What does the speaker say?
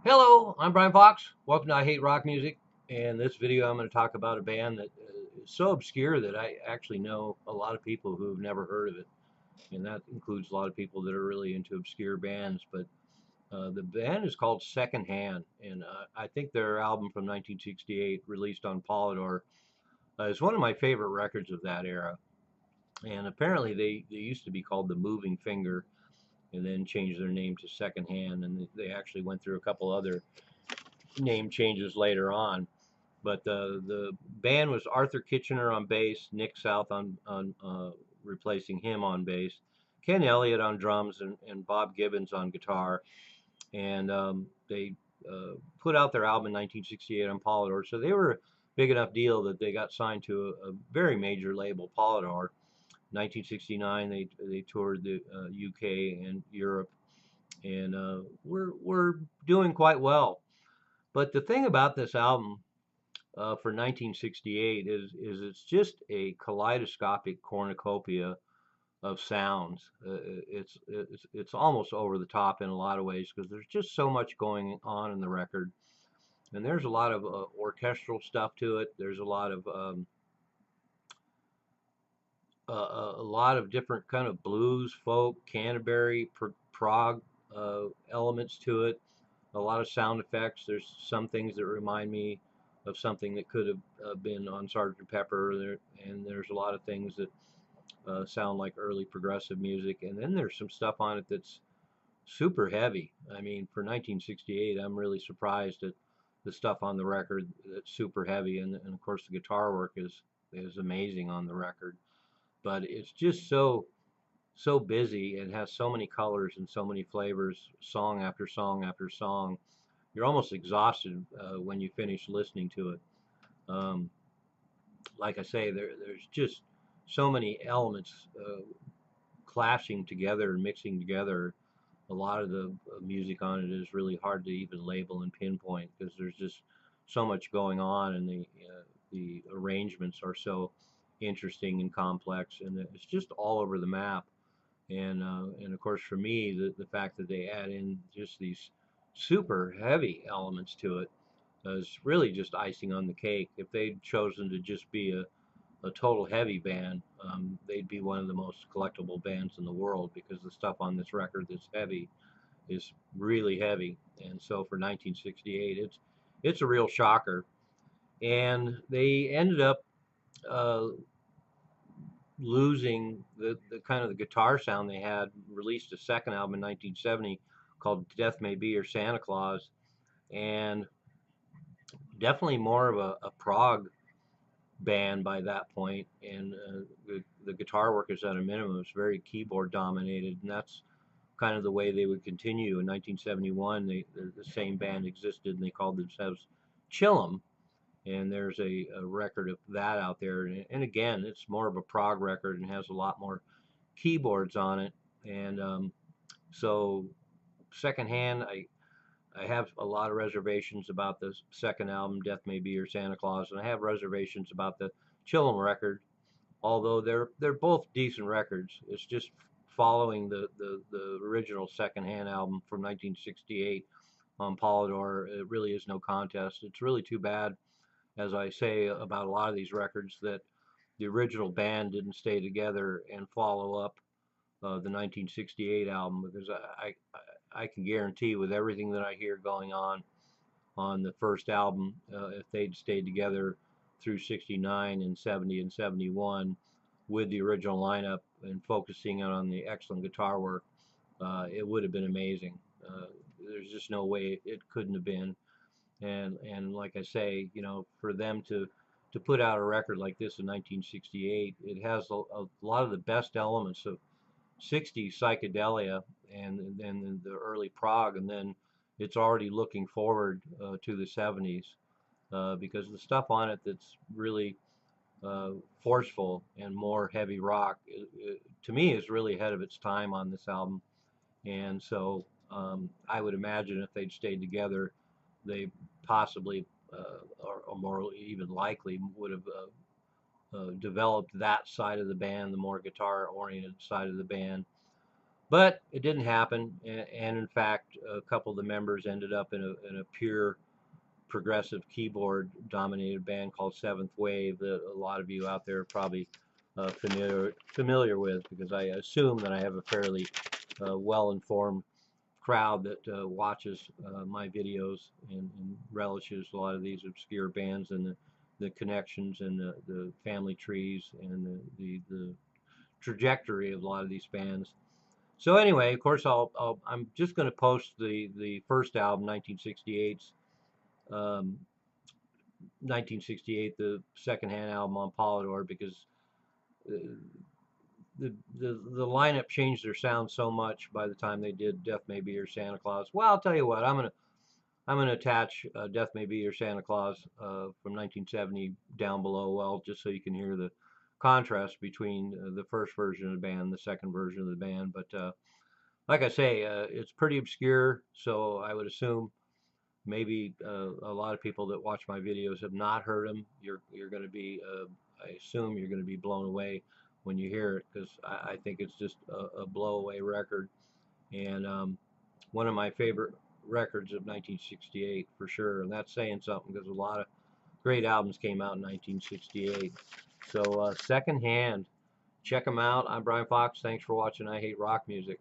Hello, I'm Brian Fox. Welcome to I Hate Rock Music. And this video, I'm going to talk about a band that is so obscure that I actually know a lot of people who've never heard of it. And that includes a lot of people that are really into obscure bands. But the band is called Second Hand. And I think their album from 1968, released on Polydor, is one of my favorite records of that era. And apparently, they used to be called the Moving Finger and then changed their name to Second Hand. And they actually went through a couple other name changes later on. But the band was Arthur Kitchener on bass, Nick South on replacing him on bass, Ken Elliott on drums, and Bob Gibbons on guitar. And they put out their album in 1968 on Polydor, so they were a big enough deal that they got signed to a very major label, Polydor. 1969, they toured the UK and Europe, and we're doing quite well. But the thing about this album for 1968 is it's just a kaleidoscopic cornucopia of sounds. It's almost over the top in a lot of ways because there's just so much going on in the record, and there's a lot of orchestral stuff to it. There's a lot of different kind of blues, folk, Canterbury, prog elements to it. A lot of sound effects. There's some things that remind me of something that could have been on Sergeant Pepper, and there's a lot of things that sound like early progressive music. And then there's some stuff on it that's super heavy. I mean, for 1968, I'm really surprised at the stuff on the record that's super heavy, and of course the guitar work is amazing on the record. But it's just so busy and has so many colors and so many flavors, song after song after song. You're almost exhausted when you finish listening to it. Um, like I say, there's just so many elements clashing together and mixing together. A lot of the music on it is really hard to even label and pinpoint because there's just so much going on, and the arrangements are so interesting and complex, and it's just all over the map. And of course, for me, the fact that they add in just these super heavy elements to it is really just icing on the cake. If they'd chosen to just be a total heavy band, they'd be one of the most collectible bands in the world because the stuff on this record that's heavy is really heavy. And so for 1968, it's a real shocker. And they ended up uh, losing the kind of the guitar sound they had. Released a second album in 1970 called Death May Be or Santa Claus, and definitely more of a prog band by that point. And the guitar work is at a minimum. It's very keyboard dominated, and that's kind of the way they would continue. In 1971, the same band existed, and they called themselves Chillum. And there's a record of that out there. And again, it's more of a prog record and has a lot more keyboards on it. And so, secondhand, I have a lot of reservations about the second album, Death May Be Your Santa Claus, and I have reservations about the Chillum record, although they're both decent records. It's just following the original secondhand album from 1968 on Polydor. It really is no contest. It's really too bad, as I say about a lot of these records, that the original band didn't stay together and follow up the 1968 album, because I can guarantee with everything that I hear going on the first album, if they'd stayed together through 69 and 70 and 71 with the original lineup and focusing on the excellent guitar work, it would have been amazing. There's just no way it couldn't have been. And like I say, for them to put out a record like this in 1968, it has a lot of the best elements of 60s psychedelia and then the early prog, and then it's already looking forward to the 70s because the stuff on it that's really forceful and more heavy rock, to me, is really ahead of its time on this album. And so I would imagine if they'd stayed together, they possibly, or more even likely, would have developed that side of the band, the more guitar oriented side of the band. But it didn't happen, and in fact, a couple of the members ended up in a pure progressive keyboard dominated band called Seventh Wave that a lot of you out there are probably familiar with, because I assume that I have a fairly well informed crowd that watches my videos and relishes a lot of these obscure bands and the connections and the family trees and the trajectory of a lot of these bands. So anyway, of course, I'm just going to post the first album, 1968's, 1968, the secondhand album on Polydor, because uh, the lineup changed their sound so much by the time they did Death May Be Your Santa Claus. Well, I'll tell you what, I'm gonna attach Death May Be Your Santa Claus from 1970 down below, well, just so you can hear the contrast between the first version of the band and the second version of the band. But like I say, it's pretty obscure, so I would assume maybe a lot of people that watch my videos have not heard them. You're going to be, I assume you're going to be blown away when you hear it, because I think it's just a blow away record, and one of my favorite records of 1968 for sure. And that's saying something, because a lot of great albums came out in 1968. So Secondhand, check them out. I'm Brian Fox. Thanks for watching I Hate Rock Music.